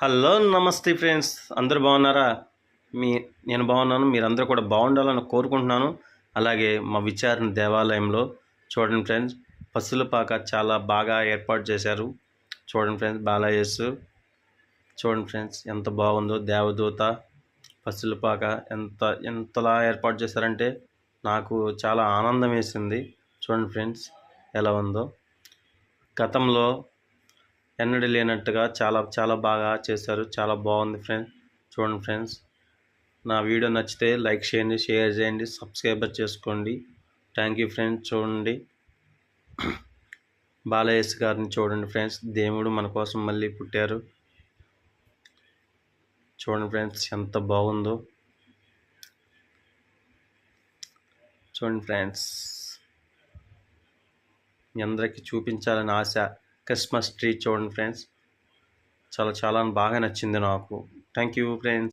Hello నమస్తే friends, అందరూ బాగున్నారా? మీ నేను బాగున్నాను. మీరందరూ కూడా బాగుండాలని కోరుకుంటున్నాను. అలాగే మా విచారణ దేవాలయంలో చూడండి ఫ్రెండ్స్, పసుల పాక చాలా బాగా ఏర్పాటు చేశారు. చూడండి ఫ్రెండ్స్, బాలయేస్ చూడండి ఫ్రెండ్స్ ఎంత బాగుందో. దేవదూత పసుల పాక ఎంతలా ఏర్పాటు చేశారంటే నాకు చాలా ఆనందం వేసింది. చూడండి ఫ్రెండ్స్ ఎలా ఉందో. గతంలో ఎన్నడూ లేనట్టుగా చాలా బాగా చేశారు. చాలా బాగుంది ఫ్రెండ్స్. చూడండి ఫ్రెండ్స్, నా వీడియో నచ్చితే లైక్ చేయండి, షేర్ చేయండి, సబ్స్క్రైబర్ చేసుకోండి. Thank you friends. చూడండి, బాలయేసు గారిని చూడండి ఫ్రెండ్స్. దేవుడు మన కోసం మళ్ళీ పుట్టారు. చూడండి ఫ్రెండ్స్ ఎంత బాగుందో. చూడండి ఫ్రెండ్స్, మీ అందరికీ చూపించాలని ఆశ. క్రిస్మస్ ట్రీ చూడండి ఫ్రెండ్స్, చాలా బాగా నచ్చింది నాకు. Thank you friends.